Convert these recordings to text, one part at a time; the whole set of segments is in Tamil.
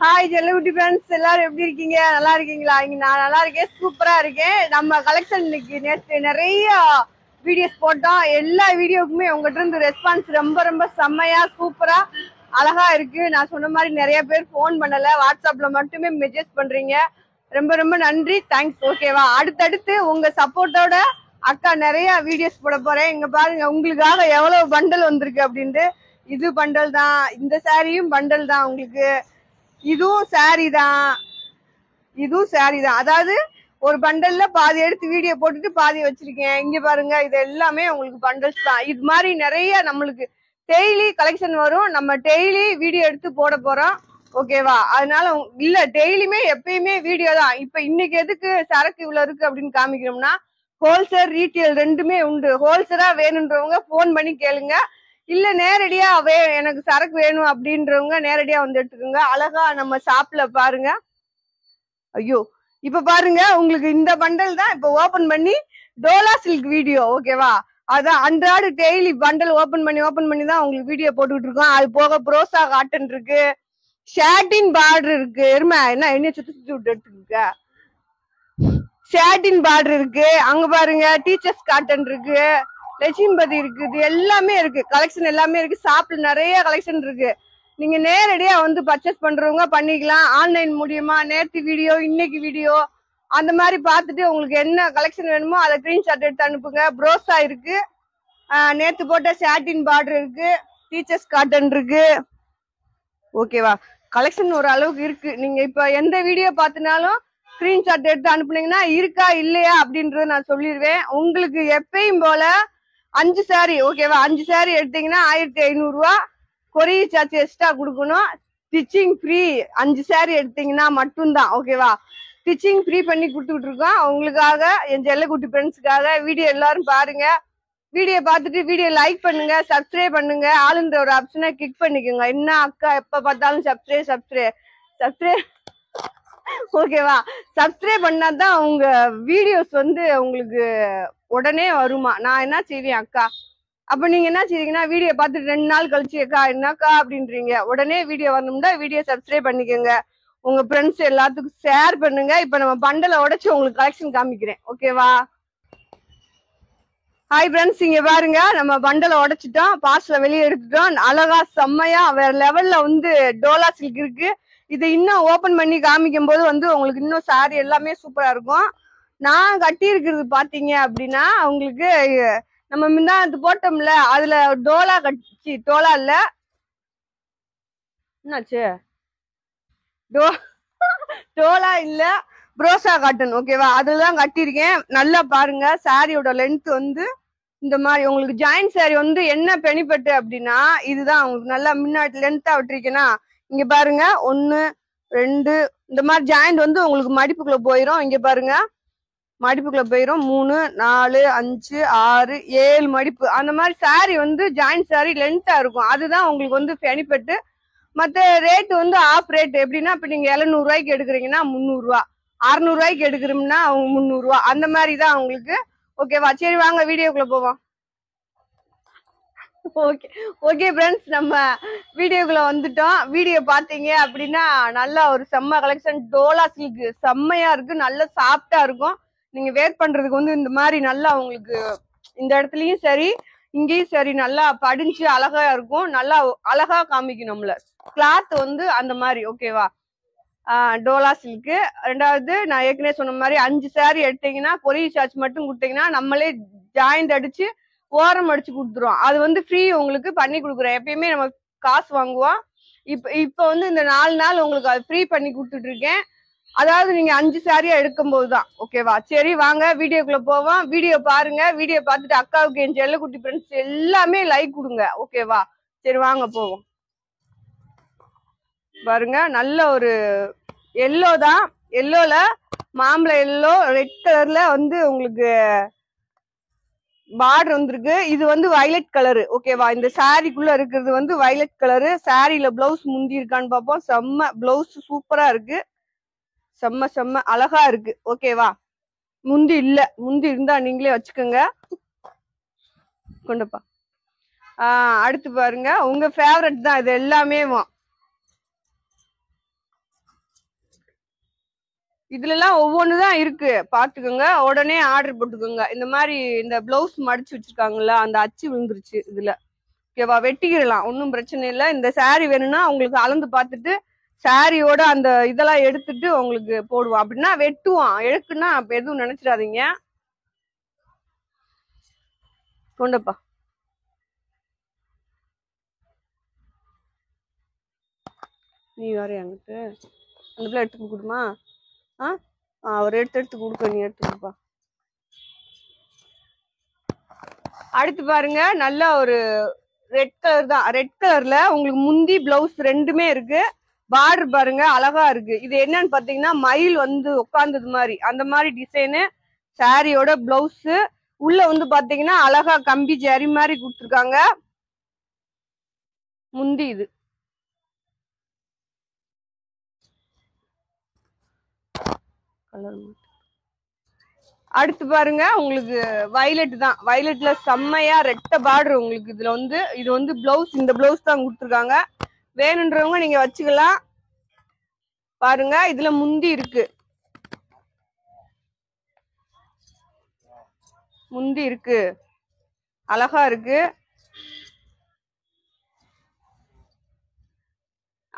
ஹாய் ஜெல்லகுட்டி ஃப்ரெண்ட்ஸ், எல்லாரும் எப்படி இருக்கீங்க? நல்லா இருக்கீங்களா? இங்க நான் நல்லா இருக்கேன், சூப்பரா இருக்கேன். நம்ம கலெக்ஷன் இன்னைக்கு நேற்று நிறைய வீடியோஸ் போட்டோம். எல்லா வீடியோக்குமே உங்ககிட்ட இருந்து ரெஸ்பான்ஸ் ரொம்ப ரொம்ப செம்மையா சூப்பரா அழகா இருக்கு. நான் சொன்ன மாதிரி நிறைய பேர் ஃபோன் பண்ணல, வாட்ஸ்அப்ல மட்டுமே மெசேஜ் பண்றீங்க. ரொம்ப ரொம்ப நன்றி, தேங்க்ஸ். ஓகேவா, அடுத்தடுத்து உங்க சப்போர்ட்டோட அக்கா நிறைய வீடியோஸ் போட போறேன். இங்க பாருங்க, உங்களுக்காக எவ்வளவு பண்டல் வந்திருக்கு அப்படின்ட்டு. இது பண்டல் தான், இந்த சாரியும் பண்டல் தான் உங்களுக்கு. இதுவும் சாரி தான், இதுவும் சாரி தான். அதாவது ஒரு பண்டல்ல பாதி எடுத்து வீடியோ போட்டுட்டு பாதி வச்சிருக்கேன். இங்க பாருங்க, இது எல்லாமே உங்களுக்கு பண்டல்ஸ் தான். இது மாதிரி நிறைய நம்மளுக்கு டெய்லி கலெக்ஷன் வரும். நம்ம டெய்லி வீடியோ எடுத்து போட போறோம். ஓகேவா, அதனால இல்ல டெய்லியுமே எப்பயுமே வீடியோ தான். இப்ப இன்னைக்கு எதுக்கு சரக்கு இவ்வளவு இருக்கு அப்படின்னு காமிக்கிறோம்னா, ஹோல்சேல் ரீட்டெயில் ரெண்டுமே உண்டு. ஹோல்சேலா வேணுன்றவங்க போன் பண்ணி கேளுங்க, இல்ல நேரடியா எனக்கு சரக்கு வேணும் அப்படின்றவங்க நேரடியா வந்து எடுத்துக்கோங்க. அழகா நம்ம ஷாப்ல பாருங்க. ஐயோ, இப்ப பாருங்க, உங்களுக்கு இந்த பண்டல் தான் இப்ப ஓபன் பண்ணி டோலா சில்க் வீடியோ. ஓகேவா, அதான் அன்றாடு டெய்லி பண்டல் ஓபன் பண்ணி தான் உங்களுக்கு வீடியோ போட்டுக்கிட்டு இருக்கோம். அது போக ப்ரோசா காட்டன் இருக்கு, ஷாட்டின் பார்டர் இருக்கு. என்ன சுத்தி விட்டு எடுத்துக்க, ஷாட்டின் பார்டர் இருக்கு. அங்க பாருங்க, டீச்சர்ஸ் காட்டன் இருக்கு, லட்சுமிபதி இருக்கு. இது எல்லாமே இருக்கு, கலெக்ஷன் எல்லாமே இருக்கு. ஷாப்ல நிறைய கலெக்ஷன் இருக்கு. நீங்க நேரடியா வந்து பர்ச்சேஸ் பண்றவங்க பண்ணிக்கலாம். ஆன்லைன் மூலியமா நேற்று வீடியோ இன்னைக்கு வீடியோ அந்த மாதிரி பார்த்துட்டு உங்களுக்கு என்ன கலெக்ஷன் வேணுமோ அதை ஸ்கிரீன்ஷாட் எடுத்து அனுப்புங்க. ப்ரோஸா இருக்கு, நேற்று போட்ட ஷாட்டின் பார்டர் இருக்கு, டீச்சர்ஸ் காட்டன் இருக்கு. ஓகேவா, கலெக்ஷன் ஒரு அளவுக்கு இருக்கு. நீங்க இப்ப எந்த வீடியோ பார்த்தினாலும் ஸ்கிரீன்ஷாட் எடுத்து அனுப்புனீங்கன்னா இருக்கா இல்லையா அப்படின்றத நான் சொல்லிடுவேன். உங்களுக்கு எப்பயும் போல 5 சாரி, ஓகேவா, 5 சாரி எடுத்தீங்கன்னா 1500 ரூபா கொரியர் சார்ஜ் எக்ஸ்ட்ரா கொடுக்கணும். ஸ்டிச்சிங் ஃப்ரீ, 5 சாரி எடுத்தீங்கன்னா மட்டும்தான். ஓகேவா, ஸ்டிச்சிங் ஃப்ரீ பண்ணி கொடுத்துட்டு இருக்கோம் உங்களுக்காக, என் செல்லக்குட்டி ஃப்ரெண்ட்ஸுக்காக. வீடியோ எல்லாரும் பாருங்க. வீடியோ பார்த்துட்டு வீடியோ லைக் பண்ணுங்க, சப்ஸ்கிரைப் பண்ணுங்க. ஆளுன்ற ஒரு ஆப்ஷனை கிளிக் பண்ணிக்கோங்க. என்ன அக்கா எப்ப பார்த்தாலும் சப்ஸ்கிரைப் ஓகேவா, சப்ஸ்கிரைப் பண்ணாதான் உங்க வீடியோஸ் வந்து உங்களுக்கு உடனே வருமா. நான் என்ன செய்வேன் அக்கா, அப்ப நீங்க என்ன செய்வீங்கன்னா, வீடியோ பார்த்துட்டு 2 நாள் கழிச்சு அக்கா என்னக்கா அப்படின்றீங்க. உடனே வீடியோ வரணும்னா வீடியோ சப்ஸ்கிரைப் பண்ணிக்கோங்க, உங்க ஃப்ரெண்ட்ஸ் எல்லாத்துக்கும் ஷேர் பண்ணுங்க. இப்ப நம்ம பண்டலை உடைச்சு உங்களுக்கு கலெக்ஷன் காமிக்கிறேன். ஓகேவா, ஹாய் ஃப்ரெண்ட்ஸ், இங்க பாருங்க, நம்ம பண்டலை உடைச்சிட்டோம், பார்சல வெளியே எடுத்துட்டோம். அழகா செம்மையா வேற லெவல்ல வந்து டோலா சில்க் இருக்கு. இதை இன்னும் ஓபன் பண்ணி காமிக்கும் போது வந்து உங்களுக்கு இன்னும் சாரி எல்லாமே சூப்பரா இருக்கும். நான் கட்டி இருக்கிறது பாத்தீங்க அப்படின்னா, உங்களுக்கு நம்ம முன்னாடி போட்டோம்ல, அதுல டோலா கட்டி, டோலா இல்ல, என்னாச்சு, டோலா இல்ல, ப்ரோசா காட்டன். ஓகேவா, அதுதான் கட்டியிருக்கேன். நல்லா பாருங்க, சாரியோட லென்த் வந்து இந்த மாதிரி உங்களுக்கு ஜாயிண்ட் சாரி வந்து என்ன பெனிஃபிட் அப்படின்னா, இதுதான் உங்களுக்கு நல்லா முன்னாடி லென்த்தா விட்டுருக்கேன்னா, இங்க பாருங்க 1 2 இந்த மாதிரி ஜாயிண்ட் வந்து உங்களுக்கு மடிப்புக்குள்ள போயிரும். இங்க பாருங்க, மடிப்புக்குள்ள போயிரும். 3 4 5 6 7 மடிப்பு. அந்த மாதிரி சாரி வந்து ஜாயிண்ட் சாரி லென்த்தா இருக்கும். அதுதான் உங்களுக்கு வந்து பெனிஃபிட். மத்த ரேட் வந்து ஆஃப் ரேட். எப்படின்னா, இப்ப நீங்க 700 ரூபாய்க்கு எடுக்கிறீங்கன்னா 300 ரூபா, 600 ரூபாய்க்கு எடுக்கிறோம்னா 300 ரூபா, அந்த மாதிரி தான் உங்களுக்கு. ஓகேவா, சரி வாங்க வீடியோக்குள்ள போவோம். ஓகே ஓகே ஃப்ரெண்ட்ஸ், நம்ம வீடியோக்குள்ள வந்துட்டோம். வீடியோ பாத்தீங்க அப்படின்னா நல்லா ஒரு செம்ம கலெக்ஷன். டோலா சில்க் செம்மையா இருக்கு, நல்ல சாஃப்டா இருக்கும். நீங்க வேர் பண்றதுக்கு வந்து இந்த மாதிரி நல்லா உங்களுக்கு இந்த இடத்துலயும் சரி இங்கேயும் சரி நல்லா படிஞ்சு அழகா இருக்கும். நல்லா அழகா காமிக்கும் நம்மள கிளாத் வந்து அந்த மாதிரி. ஓகேவா, டோலா சில்க். ரெண்டாவது நான் ஏற்கனவே சொன்ன மாதிரி 5 சாரி எடுத்தீங்கன்னா கொரியர் சார்ஜ் மட்டும் கொடுத்தீங்கன்னா நம்மளே ஜாயிண்ட் அடிச்சு ஓரம் அடிச்சு கொடுத்துருவோம். அது வந்து ஃப்ரீ, உங்களுக்கு பண்ணி கொடுக்குறோம். எப்பயுமே நம்ம காசு வாங்குவோம். இப்ப வந்து இந்த 4 நாள் உங்களுக்கு அது ஃப்ரீ பண்ணி கொடுத்துட்டு இருக்கேன். அதாவது நீங்க 5 சாரியா எடுக்கும் போதுதான். ஓகேவா, சரி வாங்க வீடியோக்குள்ள போவோம். வீடியோ பாருங்க, வீடியோ பார்த்துட்டு அக்காவுக்கு என் செல்லக்குட்டி ஃப்ரெண்ட்ஸ் எல்லாமே லைக் கொடுங்க. ஓகேவா, சரி வாங்க போவோம். பாருங்க, நல்ல ஒரு எல்லோ தான், எல்லோல மாம்பழ எல்லோ, ரெட் கலர்ல வந்து உங்களுக்கு பார்டர் வந்திருக்கு. இது வந்து வயலட் கலரு. ஓகேவா, இந்த சாரிக்குள்ள இருக்கிறது வந்து வயலட் கலரு. சாரியில பிளவுஸ் முந்தி இருக்கான்னு பார்ப்போம். செம்ம பிளவுஸ் சூப்பரா இருக்கு, செம்ம அழகா இருக்கு. ஓகேவா, முந்தி இல்ல, முந்தி இருந்தா நீங்களே வச்சுக்கோங்க, கொண்டுப்பா. அடுத்து பாருங்க, உங்க ஃபேவரட் தான் இது எல்லாமே. இதுல எல்லாம் ஒவ்வொன்றுதான் இருக்கு, பாத்துக்கோங்க. உடனே ஆர்டர் போட்டுக்கோங்க. இந்த மாதிரி இந்த பிளவுஸ் மடிச்சு வச்சிருக்காங்கல்ல, அந்த அச்சு விழுந்துருச்சு இதுல. ஓகேவா, வெட்டிக்கிடலாம், ஒன்னும் பிரச்சனை இல்லை. இந்த சாரி வேணும்னா உங்களுக்கு அளந்து பார்த்துட்டு சாரியோட அந்த இதெல்லாம் எடுத்துட்டு உங்களுக்கு போடுவோம். அப்படின்னா வெட்டுவான், எடுக்குன்னா அப்ப எதுவும் நினைச்சிடாதீங்க. கொண்டப்பா, நீ வேற என்கிட்ட அந்த பிள்ளை எடுத்து கொடுமா. அவர் எடுத்து கொடுக்க, நீ எடுத்து கொடுப்பா. அடுத்து பாருங்க, நல்ல ஒரு ரெட் கலர் தான். ரெட் கலர்ல உங்களுக்கு முந்தி பிளவுஸ் ரெண்டுமே இருக்கு. பார்டர் பாருங்க அழகா இருக்கு. இது என்னன்னு பாத்தீங்கன்னா மயில் வந்து உட்கார்ந்தது மாதிரி, அந்த மாதிரி டிசைனு. சாரியோட பிளவுஸ் உள்ள வந்து பாத்தீங்கன்னா அழகா கம்பி ஜரி மாதிரி கொடுத்துருக்காங்க. முந்தி இது கலர். அடுத்து பாருங்க, உங்களுக்கு வயலட் தான். வயலட்ல செம்மையா ரெட்ட பார்டர் உங்களுக்கு. இதுல வந்து இது வந்து பிளவுஸ், இந்த பிளவுஸ் தான் கொடுத்துருக்காங்க. வேணுன்றவங்க நீங்க வச்சுக்கலாம். பாருங்க, இதுல முந்தி இருக்கு, முந்தி இருக்கு, அழகா இருக்கு.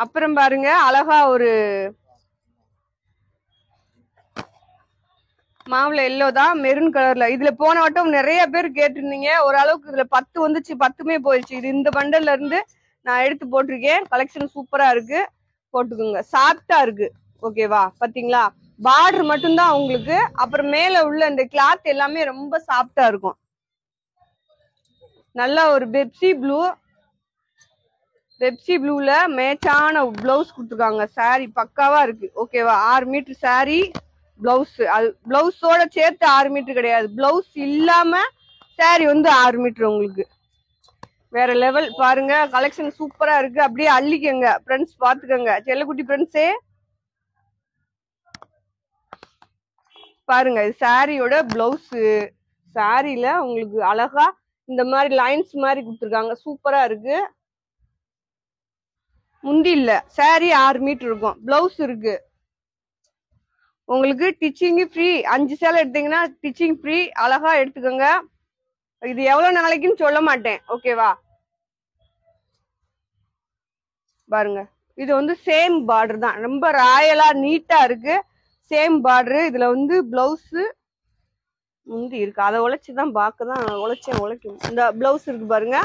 அப்புறம் பாருங்க, அழகா ஒரு மாவுல எல்லோ தான், மெரூன் கலர்ல. இதுல போன வட்டம் நிறைய பேர் கேட்டிருந்தீங்க. ஓரளவுக்கு இதுல 10 வந்துச்சு, 10மே போயிடுச்சு. இது இந்த பண்டல்ல இருந்து நான் எடுத்து போட்டிருக்கேன். கலெக்ஷன் சூப்பரா இருக்கு, போட்டுக்கோங்க. சாஃப்டா இருக்கு, ஓகேவா. பாத்தீங்களா, பார்டர் மட்டும்தான் உங்களுக்கு. அப்புறம் மேல உள்ள இந்த கிளாத் எல்லாமே ரொம்ப சாஃப்டா இருக்கும். நல்லா ஒரு பெப்சி ப்ளூ, பெப்சி ப்ளூல மேட்சான பிளவுஸ் கொடுத்துருக்காங்க. சாரி பக்காவா இருக்கு, ஓகேவா. 6 மீட்டர் சாரி பிளவுஸ். அது பிளவுஸோட சேர்த்து 6 மீட்டர் கிடையாது, பிளவுஸ் இல்லாம சாரி வந்து 6 மீட்டர் உங்களுக்கு. வேற லெவல் பாருங்க, கலெக்ஷன் சூப்பரா இருக்கு. அப்படியே அள்ளிக்கங்க ஃப்ரெண்ட்ஸ், பாத்துக்கோங்க செல்லக்குட்டி ஃப்ரெண்ட்ஸே. பாருங்க, இது சாரியோட பிளவுஸ். சாரியில உங்களுக்கு அழகா இந்த மாதிரி லைன்ஸ் மாதிரி கொடுத்துருக்காங்க, சூப்பரா இருக்கு. முந்தி இல்ல, சாரி 6 மீட்டர் இருக்கும், பிளவுஸ் இருக்கு உங்களுக்கு. டிச்சிங் ஃப்ரீ, 5 சேலை எடுத்தீங்கன்னா டிச்சிங் ஃப்ரீ. அழகா எடுத்துக்கோங்க. இது எவ்வளவு நாளைக்குன்னு சொல்ல மாட்டேன், ஓகேவா. பாருங்க, இது வந்து சேம் பார்டர் தான், ரொம்ப ராயலா நீட்டா இருக்கு. Same border. இதுல வந்து பிளவுஸ் முந்தி இருக்கு, அதை உழைச்சுதான் பாக்கதான் உழைக்கும். இந்த பிளவுஸ் இருக்கு பாருங்க,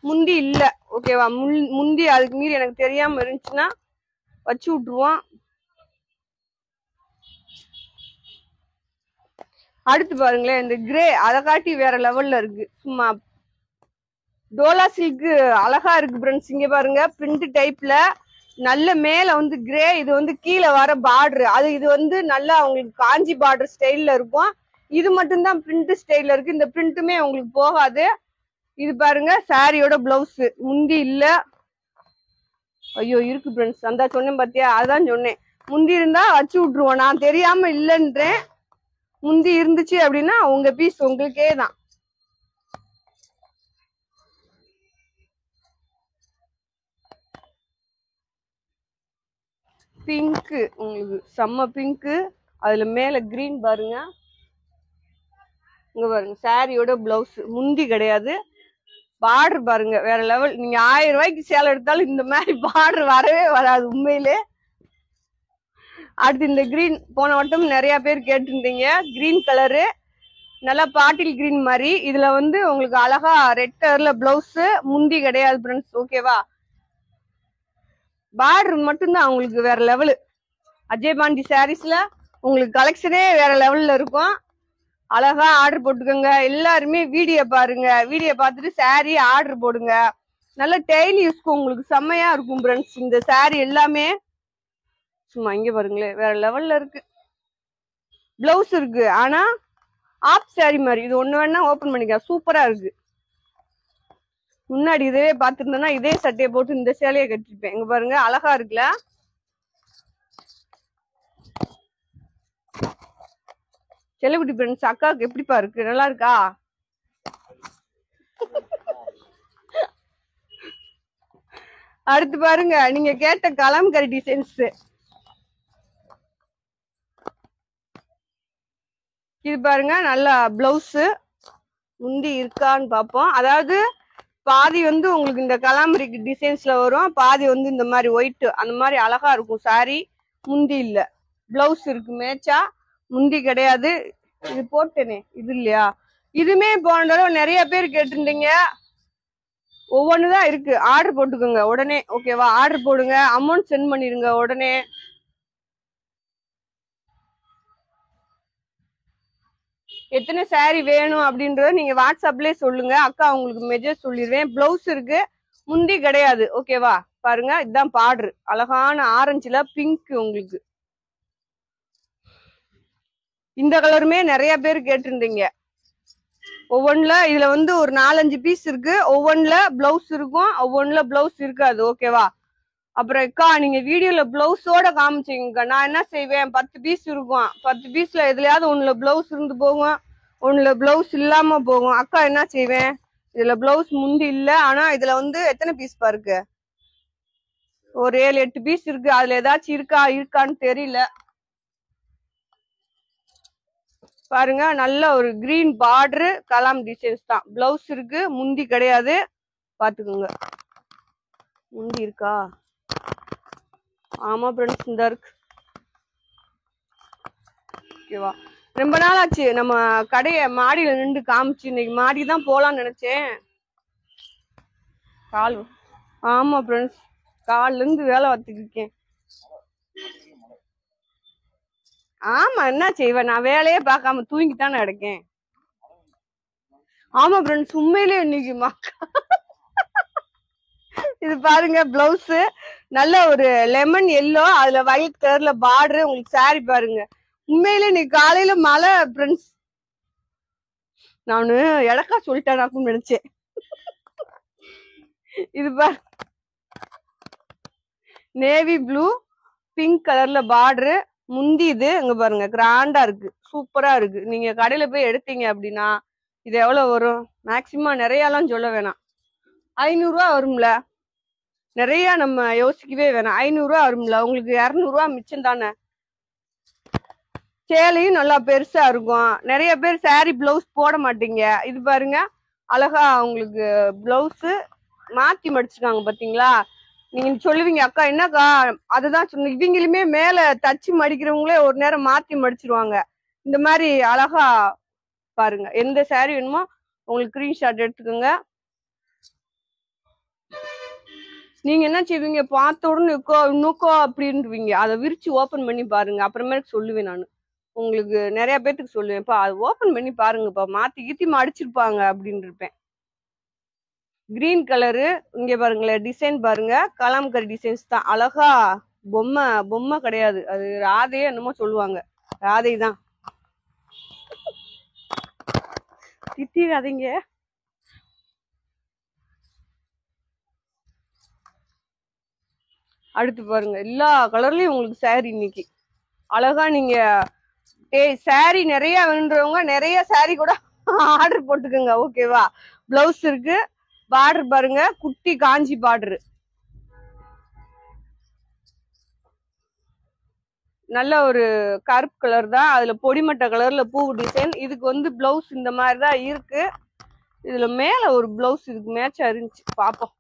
முந்தி இல்ல, ஓகேவா. முந்தி அதுக்கு மீறி எனக்கு தெரியாம இருந்துச்சுன்னா வச்சு விட்டுருவோம். அடுத்து பாருங்களேன், இந்த கிரே அதை காட்டி வேற லெவல்ல இருக்கு. சும்மா டோலா சில்க் அழகா இருக்கு ஃப்ரெண்ட்ஸ். இங்க பாருங்க, பிரிண்ட் டைப்ல நல்ல மேல வந்து கிரே, இது வந்து கீழே வர பார்டர். அது இது வந்து நல்லா உங்களுக்கு காஞ்சி பார்டர் ஸ்டைல்ல இருக்கும். இது மட்டும்தான் பிரிண்ட் ஸ்டைல்ல இருக்கு, இந்த பிரிண்ட்டுமே உங்களுக்கு போகாது. இது பாருங்க, சாரியோட பிளவுஸ். முந்தி இல்ல, ஐயோ இருக்கு ஃப்ரெண்ட்ஸ், அந்த சொன்னேன் பாத்தியா, அதான் சொன்னேன். முந்தி இருந்தா வச்சு விட்டுருவோம், நான் தெரியாம இல்லைன்றேன். முந்தி இருந்துச்சு அப்படின்னா உங்க பீஸ் உங்களுக்கே தான். பிங்க் உங்களுக்கு செம்ம பிங்க், அதுல மேல கிரீன் பாருங்க. இங்க பாருங்க, சாரியோட பிளவுஸ். முந்தி கிடையாது, பார்டர் பாருங்க வேற லெவல். நீங்க 1000 ரூபாய்க்கு சேலை எடுத்தாலும் இந்த மாதிரி பார்டர் வரவே வராது உண்மையிலே. அடுத்து இந்த கிரீன், போன வட்டம் நிறைய பேர் கேட்டிருந்தீங்க. கிரீன் கலரு, நல்லா பாட்டில் கிரீன் மாதிரி. இதுல வந்து உங்களுக்கு அழகா ரெட் கலர்ல பிளவுஸ், முந்தி கிடையாது ஃப்ரெண்ட்ஸ், ஓகேவா. பார்டர் மட்டும்தான் உங்களுக்கு வேற லெவலு. அஜய் பாண்டி சாரீஸ்ல உங்களுக்கு கலெக்ஷனே வேற லெவல்ல இருக்கும். அழகா ஆர்டர் போட்டுக்கோங்க. எல்லாருமே வீடியோ பாருங்க, வீடியோ பார்த்துட்டு சாரி ஆர்டர் போடுங்க. நல்ல டெய்லி யூஸ்க்கு உங்களுக்கு செம்மையா இருக்கும் ஃப்ரெண்ட்ஸ். இந்த சாரி எல்லாமே சும்மா இங்க பாருங்களேன், வேற லெவல்ல இருக்கு. பிளவுஸ் இருக்கு, ஆனா ஆப் சாரி மாதிரி. இது ஒண்ணு வேணா ஓபன் பண்ணிக்க, சூப்பரா இருக்கு. முன்னாடி இதே பாத்துருந்தேன்னா இதே சட்டையை போட்டு இந்த சேலையை கட்டிருப்பேன். இங்க பாருங்க, அழகா இருக்குல்ல. செல்லக்குட்டி ஃப்ரெண்ட்ஸ், அக்காவுக்கு எப்படிப்பா இருக்கு, நல்லா இருக்கா? அடுத்து பாருங்க, நீங்க கேட்ட கலம்கரி டிசைன்ஸ். இது பாருங்க நல்லா பிளவுஸ் முந்தி இருக்கான்னு பார்ப்போம். அதாவது பாதி வந்து உங்களுக்கு இந்த கலாமரி டிசைன்ஸ்ல வரும், பாதி வந்து இந்த மாதிரி ஒயிட் அந்த மாதிரி அழகா இருக்கும் சாரி. முந்தி இல்ல, பிளவுஸ் இருக்கு மேட்சா, முந்தி கிடையாது. இது போட்டேனே இது இல்லையா, இதுமே போன தடவை நிறைய பேர் கேட்டிருந்தீங்க. ஒவ்வொன்றுதான் இருக்கு, ஆர்டர் போட்டுக்கோங்க உடனே. ஓகேவா, ஆர்டர் போடுங்க, அமௌண்ட் சென்ட் பண்ணிருங்க உடனே. எத்தனை சாரி வேணும் அப்படின்றத நீங்க வாட்ஸ்அப்லயே சொல்லுங்க, அக்கா உங்களுக்கு மெசேஜ் சொல்லிடுவேன். பிளவுஸ் இருக்கு, முந்தி கிடையாது. ஓகேவா, பாருங்க இதுதான் பார்டர், அழகான ஆரஞ்சுல பிங்க். உங்களுக்கு இந்த கலருமே நிறைய பேர் கேட்டிருந்தீங்க. ஒவ்வொன்றுல இதுல வந்து ஒரு 4-5 பீஸ் இருக்கு, ஒவ்வொன்றுல பிளவுஸ் இருக்கும், ஒவ்வொன்றுல பிளவுஸ் இருக்காது. ஓகேவா, அப்புறம் அக்கா நீங்க வீடியோல பிளவுஸோட காமிச்சீங்க, நான் என்ன செய்வேன், 10 பீஸ் இருக்கும், 10 பீஸ்ல எதுலயாவது ஒண்ணுல பிளவுஸ் இருந்து போகும், ஒண்ணுல பிளவுஸ் இல்லாம போகும். அக்கா என்ன செய்வேன், இதுல பிளவுஸ் முந்தி இல்ல, ஆனா இதுல வந்து எத்தனை பீஸ் பாருக்கு, ஒரு 7-8 பீஸ் இருக்கு, அதுல ஏதாச்சும் இருக்கான்னு தெரியல. பாருங்க நல்ல ஒரு கிரீன் பார்டர் கலாம் டிசைன்ஸ் தான். பிளவுஸ் இருக்கு, முந்தி கிடையாது, பாத்துக்கோங்க. முந்தி இருக்கா, ஆமா ஃப்ரெண்ட்ஸ் இந்த இருக்கு. ஓகேவா, ரொம்ப நாள் ஆச்சு நம்ம கடைய மாடியில நின்று காமிச்சு. இன்னைக்கு மாடி தான் போலான்னு நினைச்சேன். ஆமா ஃப்ரெண்ட்ஸ், கால்ல இருந்து வேலை பார்த்துட்டு இருக்கேன். ஆமா என்ன செய்வேன், நான் வேலையே பார்க்காம தூங்கித்தானே இருக்கேன். ஆமா ஃப்ரெண்ட்ஸ், உண்மையிலே இன்னைக்கு இது பாருங்க பிளவுஸ் நல்ல ஒரு லெமன் எல்லோ, அதுல வயலட் கலர்ல பார்டர். உங்களுக்கு சாரி பாருங்க, உண்மையிலே இன்னைக்கு காலையில மழை ஃப்ரெண்ட்ஸ். நானு எடக்கா சொல்லிட்டேன் நினைச்சேன். இது பாரு, நேவி ப்ளூ பிங்க் கலர்ல பார்டரு, முந்தி இது இங்க பாருங்க கிராண்டா இருக்கு, சூப்பரா இருக்கு. நீங்க கடையில போய் எடுத்தீங்க அப்படின்னா இது எவ்வளவு வரும், மேக்சிமம் நிறைய எல்லாம் சொல்ல வேணாம், 500 ரூபா வரும்ல. நிறைய நம்ம யோசிக்கவே வேணாம், 500 ரூபா வரும்ல, உங்களுக்கு 200 ரூபா மிச்சம் தானே. சேலையும் நல்லா பெருசா இருக்கும். நிறைய பேர் சாரி பிளவுஸ் போட மாட்டீங்க. இது பாருங்க அழகா உங்களுக்கு பிளவுஸ் மாத்தி மடிச்சுக்காங்க பாத்தீங்களா. நீங்க சொல்லுவீங்க அக்கா என்னக்கா, அதுதான் சொன்ன, இவங்களுமே மேல தச்சு மடிக்கிறவங்களே ஒரு நேரம் மாத்தி மடிச்சிருவாங்க. இந்த மாதிரி அழகா பாருங்க, எந்த சாரி வேணுமோ உங்களுக்கு ஸ்கிரீன்ஷாட் எடுத்துக்கோங்க. நீங்க என்ன செய்வீங்க, பார்த்த உடனே இன்னுக்கோ அப்படின்னுவீங்க, அதை விரிச்சு ஓபன் பண்ணி பாருங்க. அப்புறமேட்டு சொல்லுவேன் நான் உங்களுக்கு, நிறைய பேத்துக்கு சொல்லுவேன்ப்பா அது ஓபன் பண்ணி பாருங்கப்பா, மாத்தி கீத்தி அடிச்சிருப்பாங்க அப்படின்னு இருப்பேன். கிரீன் கலரு இங்க பாருங்களேன், டிசைன் பாருங்க, கலாம்கரி டிசைன்ஸ் தான். அழகா பொம்மை கிடையாது, அது ராதையே என்னமோ சொல்லுவாங்க, ராதை தான். திட்டிடாதீங்க. அடுத்து பாருங்க எல்லா கலர்லயும் உங்களுக்கு சாரி இன்னைக்கு அழகா. நீங்க சாரி நிறைய வேணுன்றவங்க நிறைய சாரி கூட ஆர்டர் போட்டுக்கோங்க. ஓகேவா, பிளவுஸ் இருக்கு, பார்டர் பாருங்க குட்டி காஞ்சி பார்டர், நல்ல ஒரு கருப்பு கலர் தான், அதுல பொடிமட்ட கலர்ல பூ டிசைன். இதுக்கு வந்து பிளவுஸ் இந்த மாதிரிதான் இருக்கு. இதுல மேல ஒரு பிளவுஸ் இதுக்கு மேட்சா இருந்துச்சு, பாப்போம்.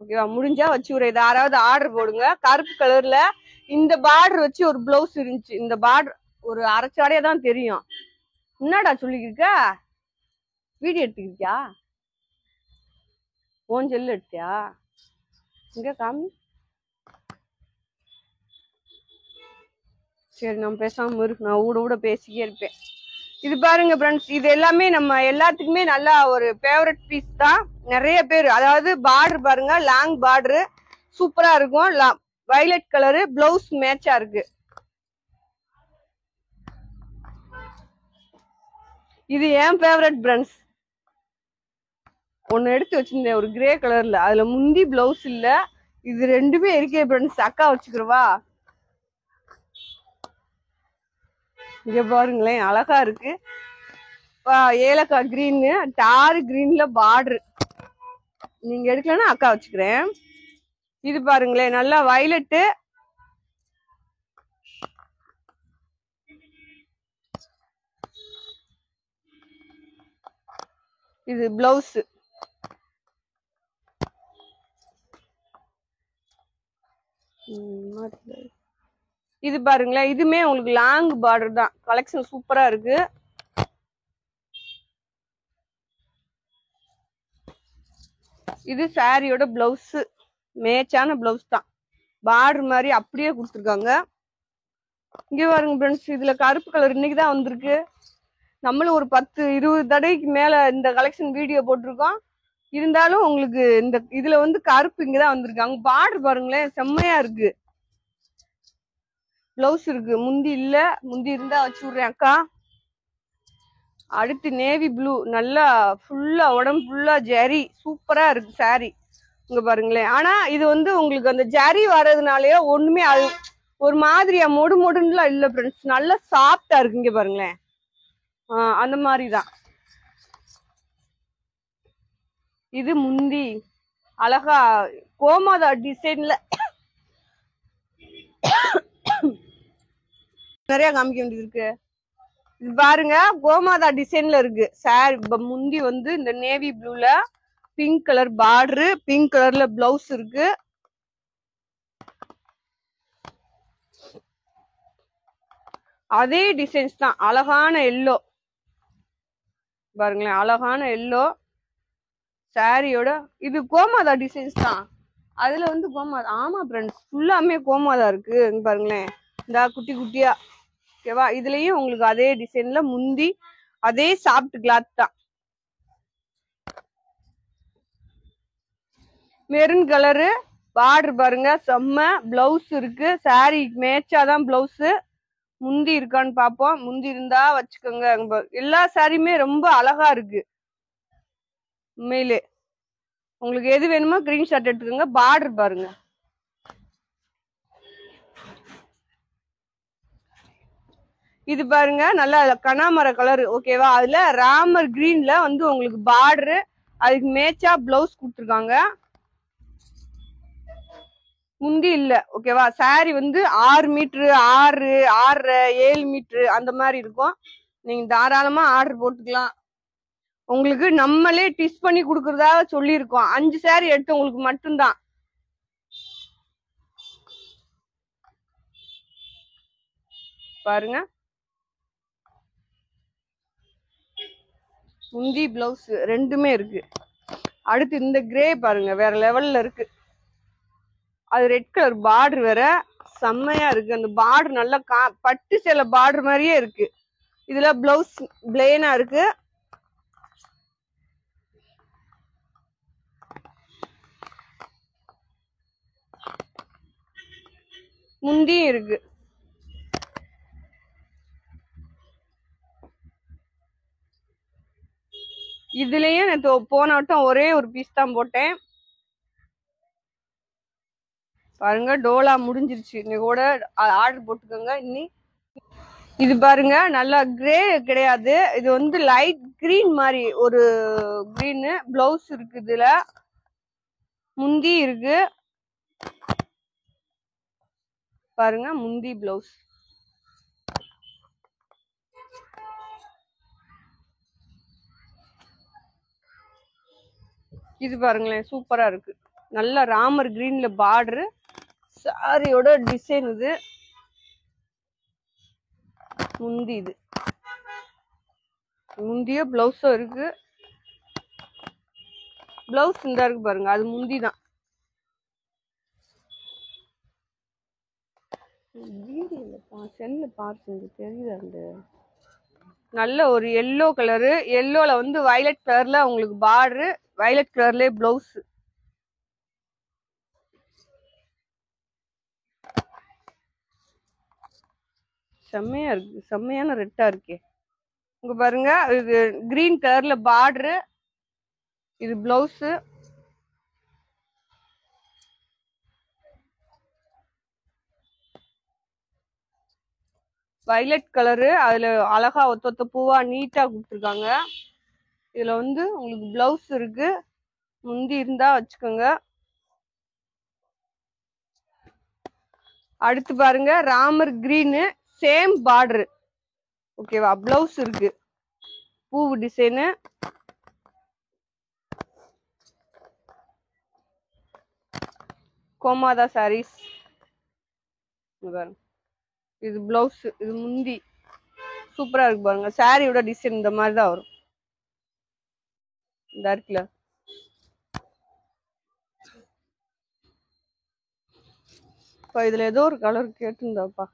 ஓகேவா, முடிஞ்சா வச்சு ஒரு யாராவது ஆர்டர் போடுங்க. கருப்பு கலர்ல இந்த பார்டர் வச்சு ஒரு பிளவுஸ் இருந்துச்சு. இந்த பார்டர் ஒரு அரைச்சாடையா தான் தெரியும். என்னடா சொல்லிக்கிருக்க, வீடியோ எடுத்துக்கிறியா, ஓன் செல்லு எடுத்தியா, இங்க காமி. சரி நம்ம பேசாம இருக்கு, நான் ஊட பேசிக்கே இருப்பேன். இது பாருங்க ஃப்ரெண்ட்ஸ், இது எல்லாமே நம்ம எல்லாத்துக்குமே நல்லா ஒரு ஃபேவரட் பீஸ் தான். நிறைய பேர், அதாவது பார்டர் பாருங்க லாங் பார்டரு சூப்பரா இருக்கும், வயலட் கலரு, பிளவுஸ் மேட்சா இருக்கு. இது ஏன் ஃபேவரட் ஃப்ரெண்ட்ஸ், ஒன்னு எடுத்து வச்சிருந்தேன் ஒரு கிரே கலர்ல, அதுல முந்தி பிளவுஸ் இல்ல, இது ரெண்டுமே இருக்கே ஃப்ரெண்ட்ஸ். அக்கா வச்சுக்கிறவா, இங்க பாருங்களேன் அழகா இருக்கு. ஏலக்காய் கிரீன், டார் கிரீன்ல பார்டர். நீங்க எடுக்கலன்னா அக்கா வச்சுக்கிறேன். இது பாருங்களேன் நல்லா வயலட்டு, இது பிளவுஸ். இது பாருங்களேன், இதுமே உங்களுக்கு லாங் பார்டர் தான். கலெக்ஷன் சூப்பரா இருக்கு. இது சாரியோட பிளவுஸ், மேட்சான பிளவுஸ் தான். பார்டர் மாதிரி அப்படியே கொடுத்துருக்காங்க. இங்க பாருங்க ஃப்ரெண்ட்ஸ், இதுல கருப்பு கலர் இன்னைக்கு தான் வந்திருக்கு. நம்மளும் ஒரு 10-20 தடவைக்கு மேல இந்த கலெக்ஷன் வீடியோ போட்டிருக்கோம். இருந்தாலும் உங்களுக்கு இந்த இதுல வந்து கருப்பு இங்கதான் வந்திருக்காங்க. பார்டர் பாருங்களேன், செம்மையா இருக்கு. பிளவுஸ் இருக்கு, முந்தி இல்ல. முந்தி இருந்தா வச்சு விடுறேன் அக்கா. அடுத்து நேவி ப்ளூ, நல்லா ஃபுல்லா உடம்பு ஃபுல்லா ஜரி, சூப்பரா இருக்கு சாரி. இங்க பாருங்களேன். ஆனா இது வந்து உங்களுக்கு அந்த ஜரி வர்றதுனாலயோ ஒண்ணுமே அது ஒரு மாதிரியா மொடு மொடுன்னுலாம் இல்ல ஃப்ரெண்ட்ஸ், நல்லா சாஃப்டா இருக்கு. இங்க பாருங்களேன், அந்த மாதிரிதான். இது முந்தி அழகா கோமாதா டிசைன்ல நிறைய காமிக்க வேண்டியது இருக்கு. இது பாருங்க, கோமாதா டிசைன்ல இருக்கு சாரி. முந்தி வந்து இந்த நேவி ப்ளூல பிங்க் கலர் பார்டரு, பிங்க் கலர்ல பிளவுஸ் இருக்கு. அதே டிசைன்ஸ் தான். அழகான எல்லோ பாருங்களேன், அழகான எல்லோ சாரியோட. இது கோமாதா டிசைன்ஸ் தான். அதுல வந்து கோமாதா, ஆமா ஃப்ரெண்ட்ஸ், ஃபுல்லாமே கோமாதா இருக்கு. பாருங்களேன், இந்த குட்டி குட்டியா. ஓகேவா? இதுலயும் உங்களுக்கு அதே டிசைன்ல முந்தி அதே சாஃப்ட் கிளாத் தான். மெரூன் கலரு பார்டர் பாருங்க, செம்ம. பிளவுஸ் இருக்கு, சாரி மேட்சாதான் பிளவுஸ். முந்தி இருக்கான்னு பாப்போம். முந்தி இருந்தா வச்சுக்கோங்க. எல்லா சாரியுமே ரொம்ப அழகா இருக்கு உண்மையிலே. உங்களுக்கு எது வேணுமோ ஸ்கிரீன்ஷாட் எடுத்துக்கோங்க. பார்டர் பாருங்க, இது பாருங்க, நல்லா கனாமர கலர். ஓகேவா? அதுல ராமர் கிரீன்ல வந்து உங்களுக்கு பார்டரு, அதுக்கு மேட்சா பிளவுஸ் கொடுத்துருக்காங்க. முந்தி இல்ல. ஓகேவா? சாரி வந்து 6 மீட்டரு, 6, 6.5, 7 மீட்டரு அந்த மாதிரி இருக்கும். நீங்க தாராளமா ஆர்டர் போட்டுக்கலாம். உங்களுக்கு நம்மளே டிஸ் பண்ணி கொடுக்கறதாக சொல்லியிருக்கோம். 5 சாரி எடுத்து உங்களுக்கு மட்டும்தான். பாருங்க, முந்தி பிளவுஸ் ரெண்டுமே இருக்கு. அடுத்து இந்த கிரே பாருங்க, வேற லெவல்ல இருக்கு. அது ரெட் கலர் பார்டர் வேற, செம்மையா இருக்கு. அந்த பார்டர் நல்லா பட்டு சேலை பார்டர் மாதிரியே இருக்கு. இதுல பிளவுஸ் பிளேனா இருக்கு. முந்தியும் இருக்கு. இதுலயும் நான் போன வட்டம் ஒரே ஒரு பீஸ் தான் போட்டேன். பாருங்க, டோலா முடிஞ்சிருச்சு. இன்னைக்கு கூட ஆர்டர் போட்டுக்கோங்க. இன்னி இது பாருங்க, நல்லா கிரே கிடையாது, இது வந்து லைட் கிரீன் மாதிரி ஒரு கிரீன். பிளவுஸ் இருக்கு, இதுல முந்தி இருக்கு. பாருங்க, முந்தி பிளவுஸ். இது பாருங்களேன், சூப்பரா இருக்கு. நல்ல ராமர் கிரீன்ல பார்டரு, சாரியோட டிசைன் இது. முந்தி இது முந்திய பிளவுஸும் இருக்கு. பிளவுஸ் இந்த இருக்கு பாருங்க, அது முந்தி தான். செல்ல பார்த்து தெரியுது. அந்த நல்ல ஒரு எல்லோ கலரு, எல்லோல வந்து வயலட் கலர்ல உங்களுக்கு பார்டரு, வயலட் கலர்ல பிளவுஸ். செம்மையா இருக்கு, செம்மையான ரெட்டா இருக்கே. இங்க பாருங்க, இது கிரீன் கலர்ல பார்டரு, இது பிளவுஸ். வயலட் கலரு, அதுல அழகா ஒத்த பூவா நீட்டா கொடுத்துருக்காங்க. இதுல வந்து உங்களுக்கு பிளவுஸ் இருக்கு. முந்தி இருந்தா வச்சுக்கோங்க. அடுத்து பாருங்க, ராமர் கிரீனு, சேம் பார்டரு. ஓகேவா? பிளவுஸ் இருக்கு, பூவு டிசைனு. கோமாதா சாரீஸ். இது பிளவுஸ், இது முந்தி சூப்பரா இருக்கு பாருங்க. சாரியோட டிசைன் இந்த மாதிரி தான் வரும். இந்த இருக்குல்ல, இப்ப இதுல ஏதோ ஒரு கலர் கேட்டுருந்தாப்பா,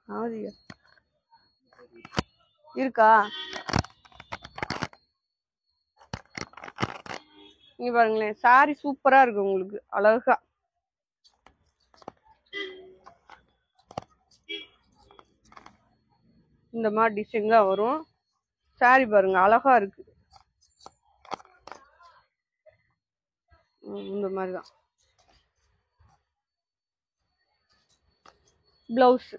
ஆதியா இருக்கா? நீங்க பாருங்களேன், சாரி சூப்பரா இருக்கு உங்களுக்கு, அழகா. இந்த மாதிரி டிசைன் தான் வரும். சாரி பாருங்க அழகா இருக்கு. இந்த மாதிரிதான் பிளவுஸ்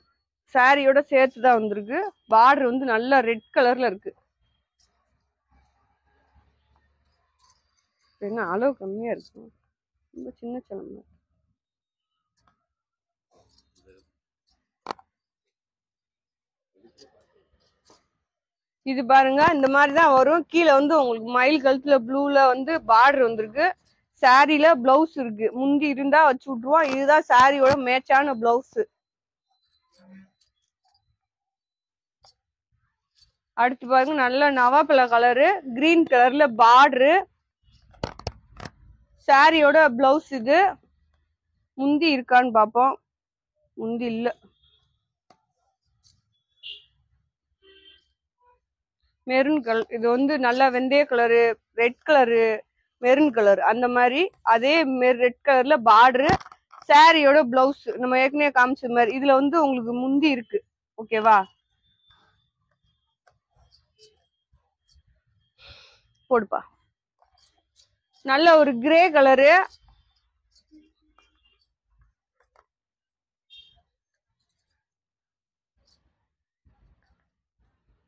சாரியோட சேர்த்து தான் வந்திருக்கு. பார்டர் வந்து நல்லா ரெட் கலர்ல இருக்கு. என்ன அளவு கம்மியா இருக்கு, ரொம்ப சின்ன சின்ன. இது பாருங்க இந்த மாதிரி தான் வரும். கீழே வந்து உங்களுக்கு மயில் கழுத்துல ப்ளூல வந்து பார்டர் வந்திருக்கு. சாரியில பிளவுஸ் இருக்கு. முந்தி இருந்தா வச்சு விட்டுருவோம். இதுதான் சாரியோட மேட்சான பிளவுஸ். அடுத்து பாருங்க நல்ல நவாப்பழ கலரு, கிரீன் கலர்ல பார்டரு. சாரியோட பிளவுஸ் இது. முந்தி இருக்கான்னு பாப்போம். முந்தி இல்ல. மெரூன் கலர், இது வந்து நல்லா வெந்தய colour, red colour, maroon colour அந்த மாதிரி. அதே ரெட் கலர்ல பார்டரு. சாரியோட பிளவுஸ் நம்ம ஏற்கனவே காமிச்ச மாதிரி இதுல வந்து உங்களுக்கு முந்தி இருக்கு. ஓகேவா? போடுப்பா. நல்ல ஒரு கிரே கலரு,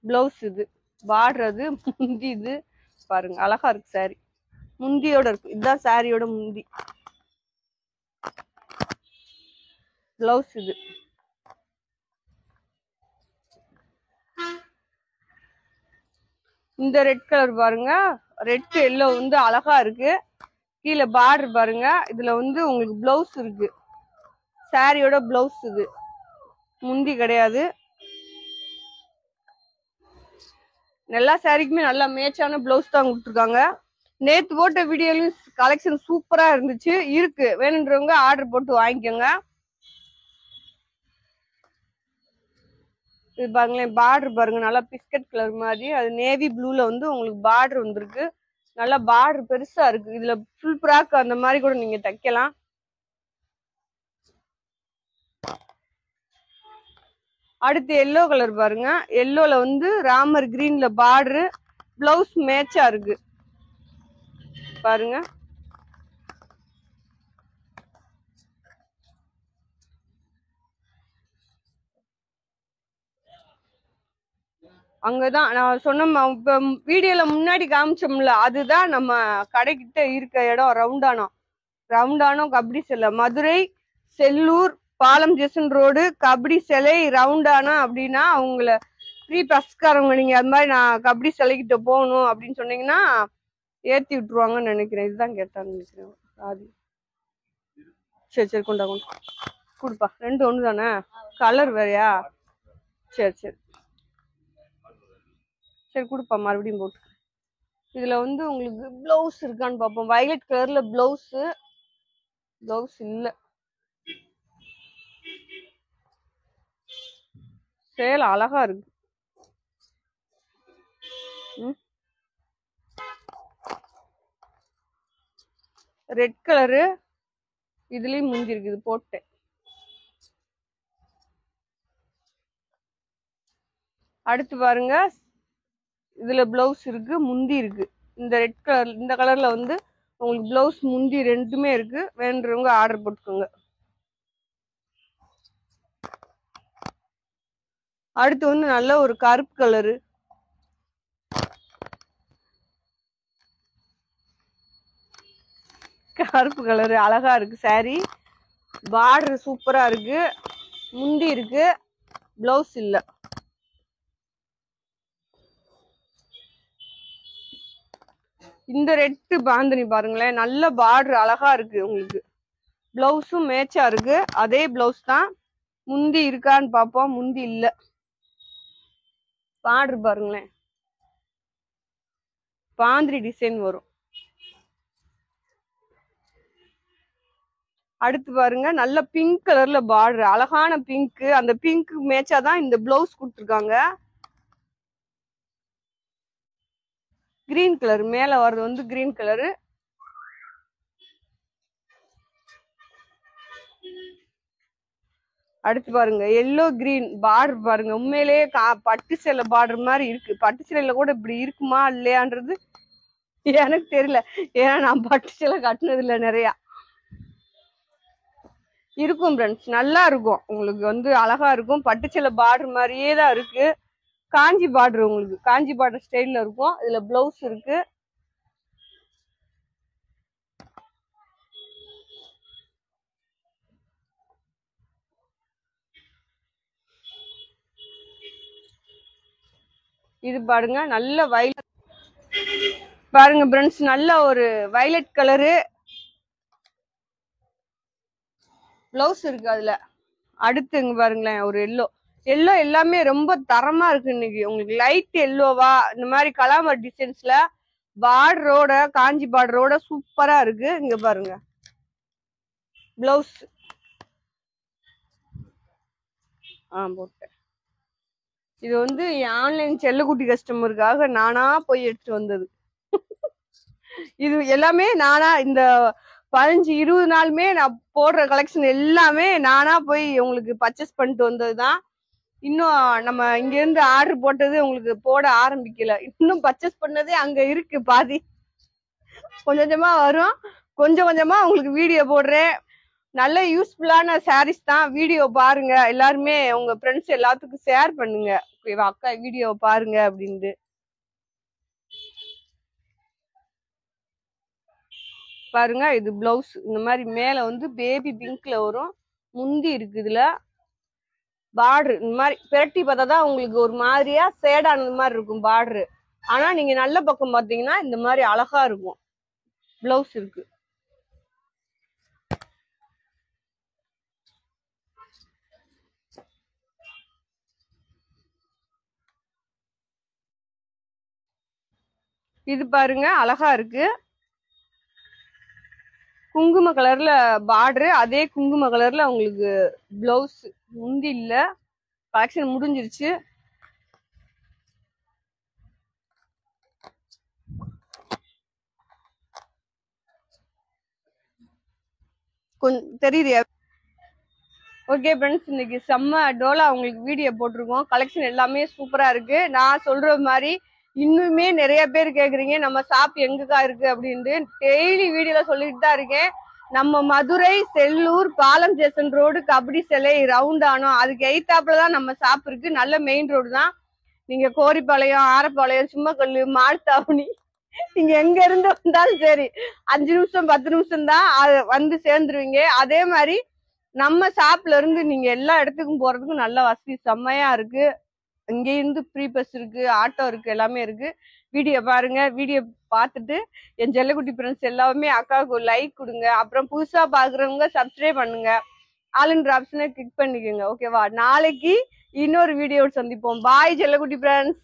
பிளவுஸ் இது, பார்டர் அது, முந்தி இது. பாருங்க அழகா இருக்கு சாரி. முந்தியோட இருக்கு. இதுதான் சாரியோட முந்தி. பிளவுஸ் இது. இந்த ரெட் கலர் பாருங்க, ரெட் எல்லோ வந்து அழகா இருக்கு. கீழே பார்டர் பாருங்க. இதுல வந்து உங்களுக்கு பிளவுஸ் இருக்கு. சாரியோட பிளவுஸ் இது, முந்தி கிடையாது. எல்லா சாரிக்குமே நல்லா மேட்சான பிளவுஸ் தான் கொடுத்துருக்காங்க. நேத்து போட்ட வீடியோலயும் கலெக்ஷன் சூப்பரா இருந்துச்சு. இருக்கு, வேணுன்றவங்க ஆர்டர் போட்டு வாங்கிக்கோங்க. இது பாருங்களேன், பார்டர் பாருங்க நல்லா பிஸ்கட் கலர் மாதிரி, அது நேவி ப்ளூல வந்து உங்களுக்கு பார்டர் வந்திருக்கு. நல்லா பார்டர் பெருசா இருக்கு. இதுல ஃபுல் ஃப்ராக் அந்த மாதிரி கூட நீங்க தைக்கலாம். அடுத்து எல்லோ கலர் பாருங்க. எல்லோல வந்து ராமர் கிரீன்ல பார்டரு, பிளவுஸ் மேட்சா இருக்கு பாருங்க. அங்கதான் நான் சொன்ன இப்ப வீடியோல முன்னாடி காமிச்சோம்ல, அதுதான் நம்ம கடைக்கிட்ட இருக்க இடம். ரவுண்டானோ கபடி சிலை, மதுரை செல்லூர் பாலம் ஜெசன் ரோடு கபடி சிலை ரவுண்டானா அப்படின்னா அவங்கள ஃப்ரீ பஸ்காரவங்க. நீங்க அது மாதிரி நான் கபடி சிலைக்கிட்ட போகணும் அப்படின்னு சொன்னீங்கன்னா ஏத்தி விட்டுருவாங்கன்னு நினைக்கிறேன். இதுதான் கேட்டான்னு நினைக்கிறேன். ஆதி சரி சரி கொண்டா கொடுப்பா. ரெண்டு ஒண்ணு தானே, கலர் வேறையா? சரி சரி சரி கொடுப்பா, மறுபடியும் போட்டு. இதுல வந்து உங்களுக்கு பிளவுஸ் இருக்கான்னு பாப்போம். வயலட் கலர்ல பிளவுஸ் இல்ல. சேலை அழகா இருக்கு. ரெட் கலரு, இதுலயும் முந்தி இருக்குது போட்டேன். அடுத்து பாருங்க, இதுல பிளவுஸ் இருக்கு, முந்தி இருக்கு. இந்த ரெட் கலர், இந்த கலர்ல வந்து உங்களுக்கு பிளவுஸ் முந்தி ரெண்டுமே இருக்கு. வேணுறவங்க ஆர்டர் போட்டுக்கோங்க. அடுத்து வந்து நல்ல ஒரு கருப்பு கலரு, அழகா இருக்கு சாரி. பார்டர் சூப்பரா இருக்கு. முந்தி இருக்கு, பிளவுஸ் இல்ல. இந்த ரெட் பாந்தினி பாருங்களேன், நல்ல பார்டர் அழகா இருக்கு உங்களுக்கு. பிளவுஸும் மேட்சா இருக்கு. அதே பிளவுஸ் தான். முந்தி இருக்கான்னு பாப்போம். முந்தி இல்ல. பார்டர் பாருங்களேன், பாந்திரி டிசைன் வரும். அடுத்து பாருங்க, நல்ல பிங்க் கலர்ல பார்டர், அழகான பிங்க். அந்த பிங்க் மேட்சா தான் இந்த பிளவுஸ் கொடுத்துருக்காங்க. கிரீன் கலர் மேல வர்றது வந்து கிரீன் கலரு. அடுத்து பாருங்க, எல்லோ கிரீன் பார்டர் பாருங்க. உண்மையிலேயே பட்டு சேலை பார்டர் மாதிரி இருக்கு. பட்டு சேலையில கூட இப்படி இருக்குமா இல்லையான்றது எனக்கு தெரியல. ஏன்னா நான் பட்டு சேலை கட்டினது இல்லை நிறையா. இருக்கும் ஃப்ரெண்ட்ஸ், நல்லா இருக்கும். உங்களுக்கு வந்து அழகா இருக்கும். பட்டு சேலை பார்டர் மாதிரியே தான் இருக்கு. காஞ்சி பார்டர், உங்களுக்கு காஞ்சி பார்டர் ஸ்டைல்ல இருக்கும். இதுல பிளவுஸ் இருக்கு. இது பாருங்க, நல்ல வயலட் பாருங்க ஃப்ரெண்ட்ஸ், நல்ல ஒரு வயலட் கலரு பிளவுஸ் இருக்கு அதுல. அடுத்து இங்க பாருங்களேன், ஒரு எல்லோ. எல்லோ எல்லாமே ரொம்ப தரமா இருக்கு இன்னைக்கு. உங்களுக்கு லைட் எல்லோவா இந்த மாதிரி கலாமர் டிசைன்ஸ்ல பார்டரோட, காஞ்சி பார்டரோட சூப்பரா இருக்கு. இங்க பாருங்க பிளவுஸ். போட்டேன். இது வந்து ஆன்லைன் செல்லக்குட்டி கஸ்டமருக்காக நானா போய் எடுத்துட்டு வந்தது. இது எல்லாமே நானா, இந்த 15-20 நாளுமே நான் போடுற கலெக்ஷன் எல்லாமே நானா போய் உங்களுக்கு பர்ச்சேஸ் பண்ணிட்டு வந்ததுதான். இன்னும் நம்ம இங்க இருந்து ஆர்டர் போட்டது உங்களுக்கு போட ஆரம்பிக்கல. இன்னும் பர்ச்சேஸ் பண்ணதே அங்க இருக்கு பாதி. கொஞ்சம் கொஞ்சமா வரும். கொஞ்சம் கொஞ்சமா உங்களுக்கு வீடியோ போடுறேன். நல்ல யூஸ்ஃபுல்லான சாரீஸ் தான். வீடியோ பாருங்க எல்லாருமே, உங்க ஃப்ரெண்ட்ஸ் எல்லாத்துக்கும் ஷேர் பண்ணுங்க. அக்கா வீடியோ பாருங்க அப்படின்ட்டு. பாருங்க, இது பிளவுஸ். இந்த மாதிரி மேல வந்து பேபி பிங்க்ல வரும். முந்தி இருக்கு. இதுல பார்டர் இந்த மாதிரி பிரட்டி பார்த்தாதான் உங்களுக்கு ஒரு மாதிரியா சேடானது மாதிரி இருக்கும் பார்டரு. ஆனா நீங்க நல்ல பக்கம் பாத்தீங்கன்னா இந்த மாதிரி அழகா இருக்கும். பிளவுஸ் இருக்கு. இது பாருங்க, அழகா இருக்கு. குங்கும கலர்ல பார்டரு, அதே குங்கும கலர்ல உங்களுக்கு பிளவுஸ். முந்தி இல்ல, கலெக்ஷன் முடிஞ்சிருச்சு. கொஞ்சம் தெரியுது. ஓகே ஃப்ரெண்ட்ஸ், இன்னைக்கு செம்ம டோலா உங்களுக்கு வீடியோ போட்டிருக்கோம். கலெக்ஷன் எல்லாமே சூப்பரா இருக்கு. நான் சொல்ற மாதிரி இன்னுமே நிறைய பேர் கேக்குறீங்க நம்ம ஷாப் எங்கக்கா இருக்கு அப்படின்ட்டு. டெய்லி வீடியோல சொல்லிட்டு தான் இருக்கேன். நம்ம மதுரை செல்லூர் பாலம் ஜெசன் ரோடு கபடி சிலை ரவுண்ட் ஆனோம், அதுக்கு எய்த்தாப்புலதான் நம்ம ஷாப் இருக்கு. நல்ல மெயின் ரோடு தான். நீங்க கோரிப்பாளையம், ஆரப்பாளையம், சும்மக்கல்லு, மாழ்த்தாவணி, நீங்க எங்க இருந்து வந்தாலும் சரி 5 நிமிஷம் 10 நிமிஷம் தான் வந்து சேர்ந்துருவீங்க. அதே மாதிரி நம்ம ஷாப்ல இருந்து நீங்க எல்லா இடத்துக்கும் போறதுக்கும் நல்ல வசதி செம்மையா இருக்கு. இங்க இருந்து ஃப்ரீ பஸ் இருக்கு, ஆட்டோ இருக்கு, எல்லாமே இருக்கு. வீடியோ பாருங்க. வீடியோ பார்த்துட்டு என் செல்லக்குட்டி ஃப்ரெண்ட்ஸ் எல்லாமே அக்காவுக்கு ஒரு லைக் கொடுங்க. அப்புறம் புதுசா பாக்குறவங்க சப்ஸ்கிரைப் பண்ணுங்க. ஆல்ன்ற ஆப்ஷனை கிளிக் பண்ணிக்கோங்க. ஓகேவா? நாளைக்கு இன்னொரு வீடியோ சந்திப்போம். பாய் செல்லக்குட்டி ஃப்ரெண்ட்ஸ்.